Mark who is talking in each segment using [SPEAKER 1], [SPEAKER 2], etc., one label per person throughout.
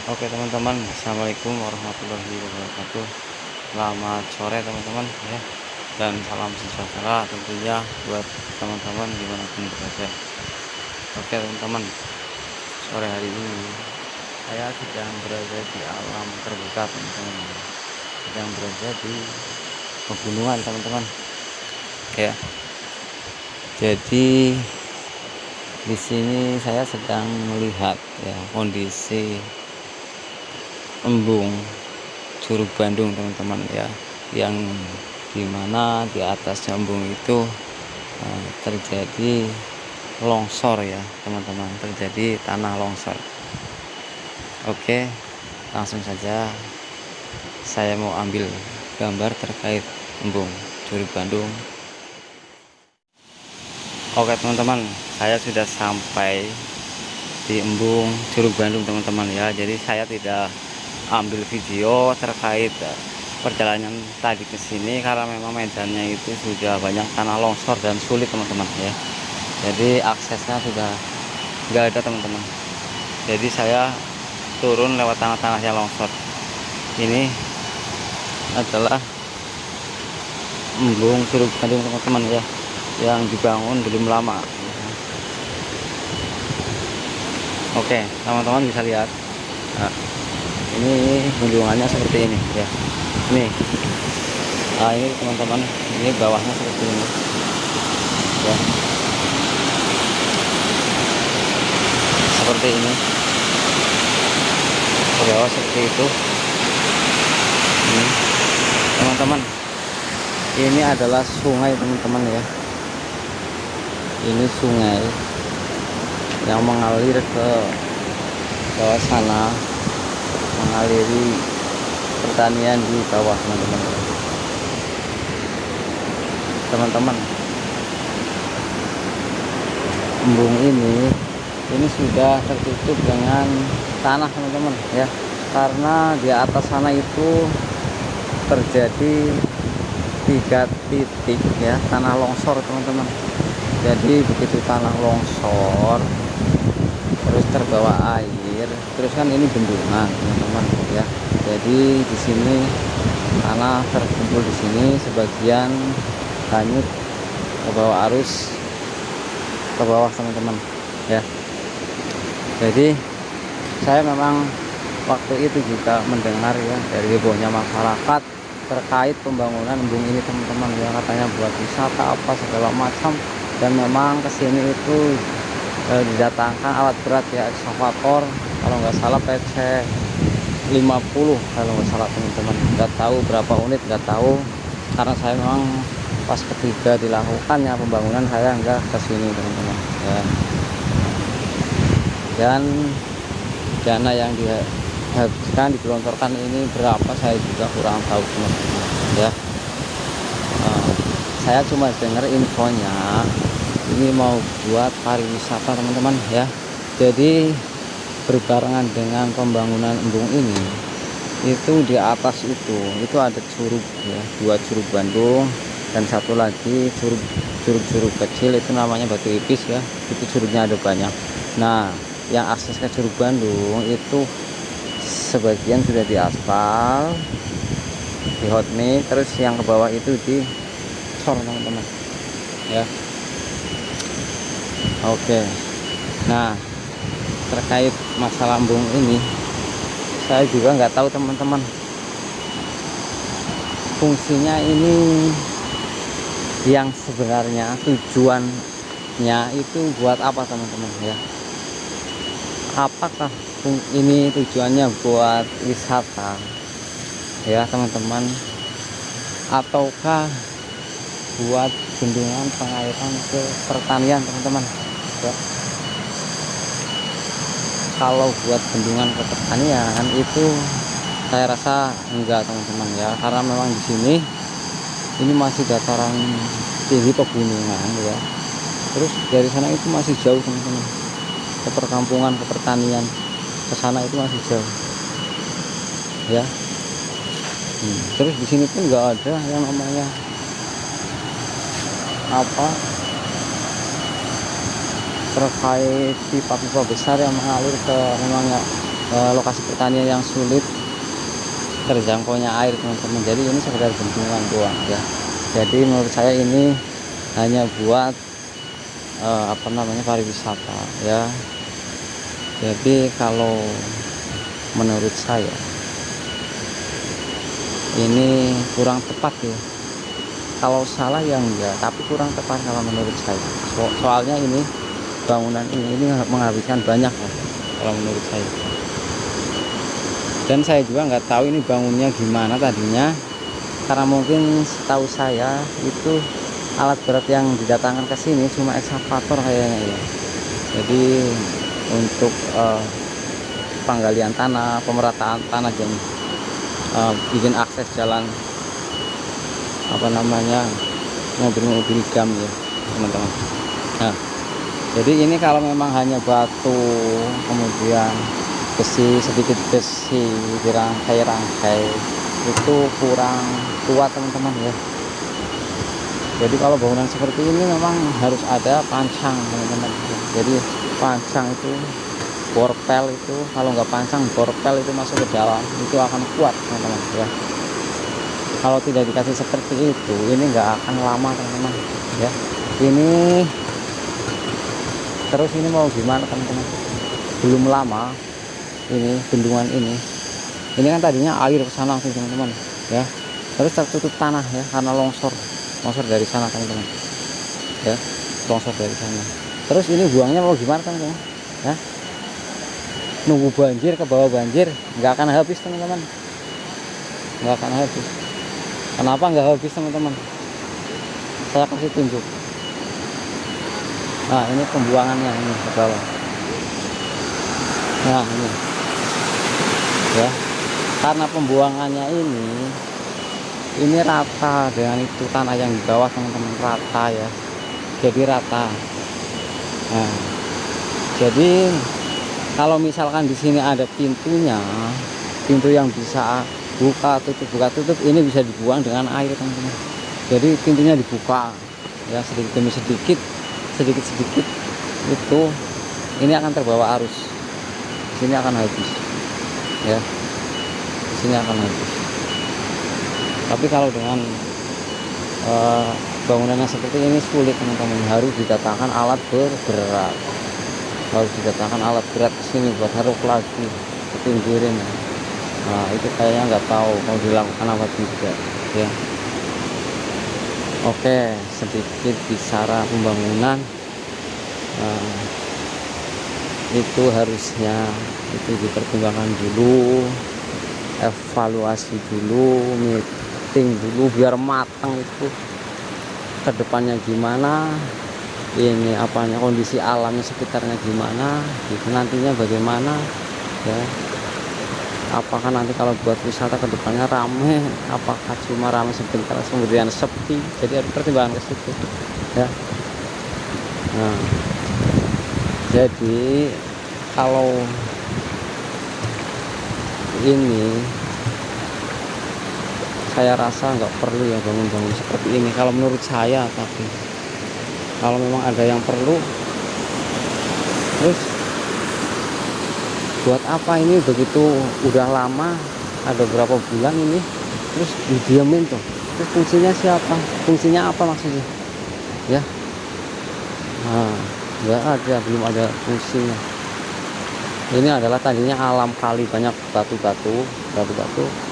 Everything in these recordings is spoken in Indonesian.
[SPEAKER 1] Oke teman-teman, assalamualaikum warahmatullahi wabarakatuh. Selamat sore teman-teman ya, dan salam sejahtera tentunya buat teman-teman dimanapun berada. Oke teman-teman, sore hari ini saya sedang berada di alam terbuka teman-teman, sedang berada di pegunungan teman-teman ya. Jadi di sini saya sedang melihat ya kondisi embung Curug Bandung teman-teman ya, yang dimana di atas embung itu terjadi longsor ya teman-teman, terjadi tanah longsor. Oke, langsung saja saya mau ambil gambar terkait embung Curug Bandung. Oke teman-teman, saya sudah sampai di embung Curug Bandung teman-teman ya. Jadi saya tidak ambil video terkait perjalanan tadi ke sini karena memang medannya itu sudah banyak tanah longsor dan sulit teman-teman ya. Jadi aksesnya sudah nggak ada teman-teman. Jadi saya turun lewat tanah-tanah yang longsor. Ini adalah embung Curug Bandung teman-teman ya, yang dibangun belum lama. Oke teman-teman bisa lihat. Nah, ini bendungannya seperti ini ya. Nih, nah ini teman-teman, ini bawahnya seperti ini ya, seperti ini ke bawah seperti itu. Ini teman-teman, ini adalah sungai teman-teman ya. Ini sungai yang mengalir ke bawah sana, mengaliri pertanian di bawah teman-teman. Embung ini sudah tertutup dengan tanah teman-teman ya, karena di atas sana itu terjadi 3 titik ya tanah longsor teman-teman. Jadi begitu tanah longsor terus terbawa air, terus kan ini bendungan teman-teman ya. Jadi di sini tanah terkumpul di sini, sebagian hanyut ke bawah arus ke bawah teman-teman ya. Jadi saya memang waktu itu juga mendengar ya dari hebohnya masyarakat terkait pembangunan embung ini teman-teman ya, katanya buat wisata apa segala macam, dan memang kesini itu didatangkan alat berat ya, ekskavator kalau nggak salah PC 50 kalau nggak salah teman-teman. Nggak tahu berapa unit, nggak tahu, karena saya memang pas ketiga dilakukannya pembangunan saya nggak kesini teman-teman ya. Dan dana yang dihabiskan digelontorkan ini berapa saya juga kurang tahu teman-teman ya. Saya cuma dengar infonya ini mau buat pariwisata teman-teman ya. Jadi berbarengan dengan pembangunan embung ini, itu di atas itu ada curug ya, 2 curug Bandung, dan satu lagi curug kecil itu namanya Batu Ipis ya. Itu curugnya ada banyak. Nah, yang akses ke Curug Bandung itu sebagian sudah diaspal, di hot mix, terus yang ke bawah itu di sor teman-teman ya. Oke, nah terkait masalah embung ini saya juga nggak tahu teman-teman fungsinya ini, yang sebenarnya tujuannya itu buat apa teman-teman ya. Apakah ini tujuannya buat wisata ya teman-teman, ataukah buat bendungan pengairan ke pertanian teman-teman ya. Kalau buat bendungan ke pertanian itu saya rasa enggak teman-teman ya, karena memang di sini ini masih dataran tinggi pegunungan ya. Terus dari sana itu masih jauh teman-teman, ke perkampungan, ke pertanian, ke sana itu masih jauh ya. Terus di sini pun nggak ada yang namanya apa terkait pipa-pipa besar yang mengalir ke memangnya lokasi pertanian yang sulit terjangkaunya air teman-teman. Jadi ini sekedar bendungan doang ya. Jadi menurut saya ini hanya buat pariwisata ya. Jadi kalau menurut saya ini kurang tepat ya. Kalau salah ya enggak, tapi kurang tepat kalau menurut saya. Soalnya ini bangunan ini menghabiskan banyak ya, kalau menurut saya. Dan saya juga nggak tahu ini bangunnya gimana tadinya, karena mungkin setahu saya itu alat berat yang didatangkan ke sini cuma ekskavator kayaknya ya. Jadi untuk penggalian tanah, pemerataan tanah, dan bikin akses jalan mobil-mobil gam ya teman-teman. Nah, jadi ini kalau memang hanya batu kemudian besi, sedikit besi dirangkai-rangkai, itu kurang kuat teman-teman ya. Jadi kalau bangunan seperti ini memang harus ada pancang teman-teman. Jadi pancang itu, borpel itu, kalau nggak pancang borpel itu masuk ke dalam itu akan kuat teman-teman ya. Kalau tidak dikasih seperti itu ini nggak akan lama teman-teman ya. Ini terus ini mau gimana teman-teman, belum lama ini bendungan ini kan tadinya air ke sana langsung teman-teman ya, terus tertutup tanah ya karena longsor dari sana teman-teman ya, longsor dari sana. Terus ini buangnya mau gimana teman-teman ya, nunggu banjir, ke bawah banjir, nggak akan habis teman-teman, nggak akan habis. Kenapa nggak habis teman-teman? Saya kasih tunjuk. Nah ini pembuangannya ini ke bawah. Nah ini ya, karena pembuangannya ini rata dengan itu tanah yang di bawah teman-teman, rata ya, jadi rata. Nah jadi kalau misalkan di sini ada pintunya, pintu yang bisa buka tutup, ini bisa dibuang dengan air teman-teman. Jadi pintunya dibuka ya, sedikit demi sedikit itu ini akan terbawa arus, di sini akan habis ya, di sini akan habis. Tapi kalau dengan bangunan yang seperti ini sulit teman-teman, harus didatangkan alat berat, ke sini buat haruk lagi ke pinggirin. Nah itu kayaknya nggak tahu mau dilakukan apa tidak ya. Oke, sedikit bicara pembangunan, itu harusnya itu dipertimbangkan dulu, evaluasi dulu, meeting dulu biar matang itu ke depannya gimana, ini kondisi alamnya sekitarnya gimana, itu nantinya bagaimana ya. Apakah nanti kalau buat wisata ke depannya rame, apakah cuma rame sebentar kemudian sepi, jadi ada pertimbangan ke situ ya. Nah jadi kalau ini saya rasa nggak perlu ya bangun-bangun seperti ini kalau menurut saya. Tapi kalau memang ada yang perlu, terus buat apa ini begitu udah lama, ada berapa bulan ini terus didiamin tuh, terus fungsinya siapa, fungsinya apa maksudnya ya. Nah nggak ada, belum ada fungsinya. Ini adalah tadinya alam kali, banyak batu-batu,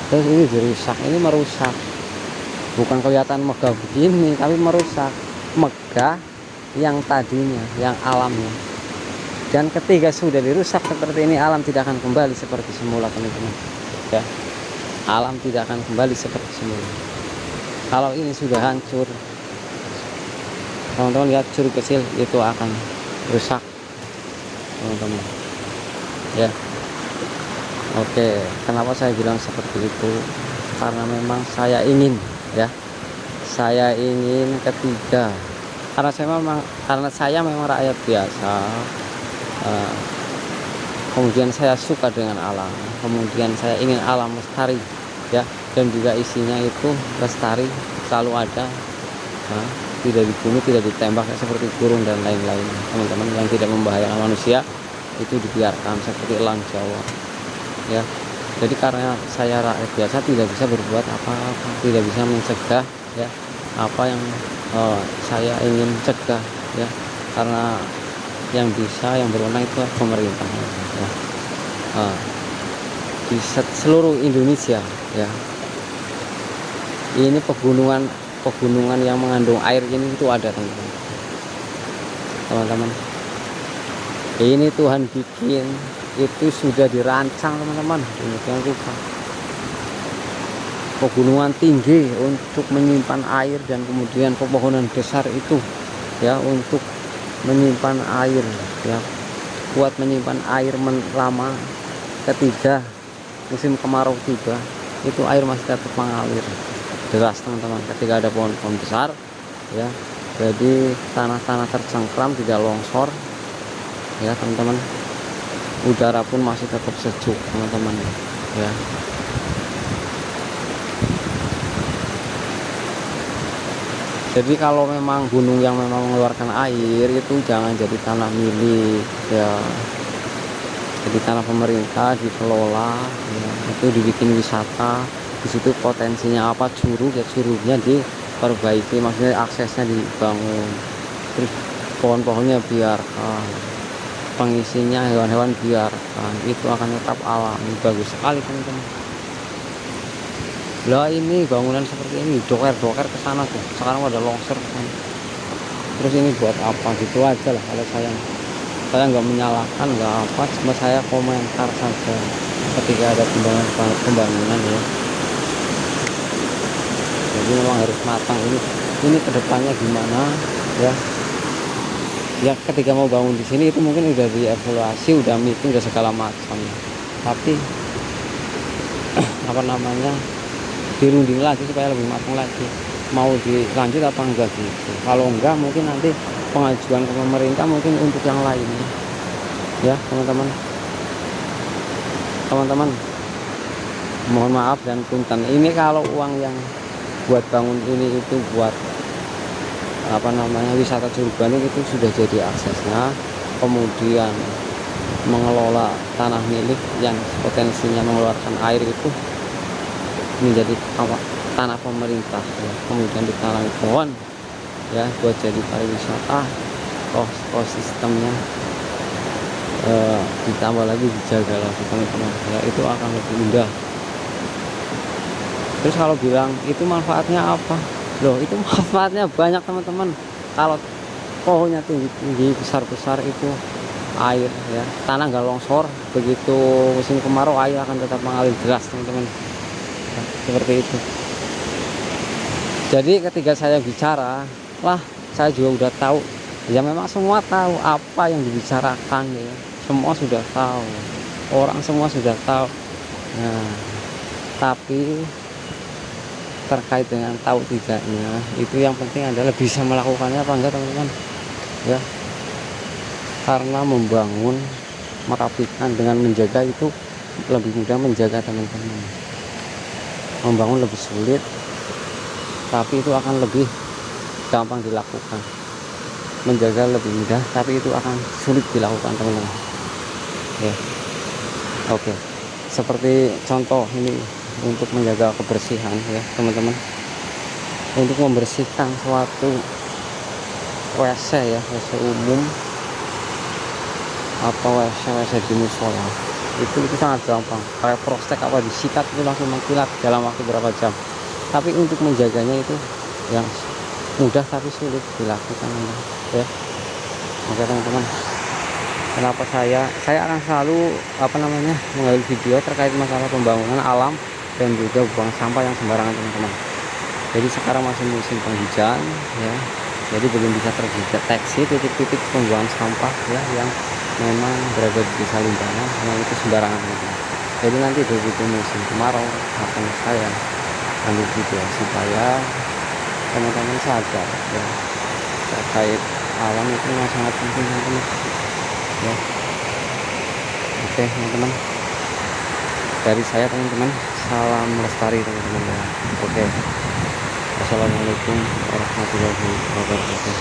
[SPEAKER 1] terus ini dirusak, ini merusak, bukan kelihatan megah begini tapi merusak megah yang tadinya, yang alamnya. Dan ketika sudah dirusak seperti ini, alam tidak akan kembali seperti semula teman-teman ya. Alam tidak akan kembali seperti semula. Kalau ini sudah hancur teman-teman, lihat curug kecil itu akan rusak teman-teman ya. Oke, kenapa saya bilang seperti itu, karena memang saya ingin ya, saya ingin ketiga, karena saya memang rakyat biasa. Kemudian saya suka dengan alam, kemudian saya ingin alam lestari ya, dan juga isinya itu lestari, selalu ada, tidak dibunuh, tidak ditembak seperti burung dan lain-lain teman-teman, yang tidak membahayakan manusia itu dibiarkan seperti elang Jawa ya. Jadi karena saya rakyat biasa tidak bisa berbuat apa-apa, tidak bisa mencegah ya apa yang saya ingin cegah ya, karena yang bisa, yang berwenang itu pemerintah ya. Di seluruh Indonesia ya, ini pegunungan yang mengandung air ini itu ada teman-teman. Ini Tuhan bikin, itu sudah dirancang teman-teman, demikian rupa pegunungan tinggi untuk menyimpan air, dan kemudian pepohonan besar itu ya untuk menyimpan air ya, buat menyimpan air lama. Ketika musim kemarau tiba, itu air masih tetap mengalir deras teman-teman, ketika ada pohon-pohon besar ya. Jadi tanah-tanah tercengkram, tidak longsor ya teman-teman. Udara pun masih tetap sejuk teman-teman ya. Jadi kalau memang gunung yang memang mengeluarkan air itu jangan jadi tanah milik ya, jadi tanah pemerintah, dikelola ya, itu dibikin wisata. Di situ potensinya apa, curug ya, curugnya diperbaiki, maksudnya aksesnya dibangun, terus pohon-pohonnya biarkan, pengisinya hewan-hewan biarkan, itu akan tetap alami, bagus sekali teman-teman. Lah ini bangunan seperti ini doker-doker ke sana tuh, sekarang ada longsor ke sana. Terus ini buat apa, gitu aja lah. Kalau saya nggak menyalahkan, nggak apa, cuma saya komentar saja ketika ada pembangunan ya. Jadi memang harus matang ini kedepannya gimana ya. Ya ketika mau bangun di sini itu mungkin udah dievaluasi, udah meeting, udah segala macam. Tapi apa namanya, dirunding lagi supaya lebih matang lagi, mau dilanjut apa enggak gitu. Kalau enggak mungkin nanti pengajuan ke pemerintah mungkin untuk yang lainnya ya teman-teman. Mohon maaf dan punten, ini kalau uang yang buat bangun ini itu buat apa namanya wisata Curug Bandung, itu sudah jadi aksesnya, kemudian mengelola tanah milik yang potensinya mengeluarkan air itu menjadi tanah pemerintah ya. Kemudian ditanami pohon ya buat jadi pariwisata, ekosistemnya ditambah lagi, dijaga lagi teman-teman ya, itu akan lebih indah. Terus kalau bilang itu manfaatnya apa, loh itu manfaatnya banyak teman-teman. Kalau pohonnya tinggi-tinggi, besar-besar, itu air ya, tanah nggak longsor. Begitu musim kemarau air akan tetap mengalir deras teman-teman ya, seperti itu. Jadi ketika saya bicara lah, saya juga udah tahu ya, memang semua tahu apa yang dibicarakan ya, semua sudah tahu, orang semua sudah tahu. Nah tapi terkait dengan tahu tidaknya, itu yang penting adalah bisa melakukannya apa enggak teman-teman ya. Karena membangun, merapikan dengan menjaga itu lebih mudah menjaga teman-teman. Membangun lebih sulit, tapi itu akan lebih gampang dilakukan. Menjaga lebih mudah, tapi itu akan sulit dilakukan teman-teman ya. Oke, seperti contoh ini untuk menjaga kebersihan ya teman-teman, untuk membersihkan suatu WC ya, WC umum atau WC di musola, itu sangat gampang. Kayak prostek apa disikat itu langsung mengkilat dalam waktu berapa jam. Tapi untuk menjaganya itu yang mudah tapi sulit dilakukan ya. Oke teman-teman, kenapa saya akan selalu apa namanya mengambil video terkait masalah pembangunan alam dan juga buang sampah yang sembarangan teman-teman. Jadi sekarang masih musim penghujan ya, jadi belum bisa terdeteksi titik-titik pembuangan sampah ya yang memang berada di desa Limbangan yang itu sembarangan teman-teman. Jadi nanti begitu musim kemarau akan saya ambil video supaya teman-teman sadar ya, terkait alam itu memang sangat penting teman-teman ya. Oke teman-teman, dari saya teman-teman, salam lestari teman-teman ya. Oke, wassalamualaikum warahmatullahi wabarakatuh.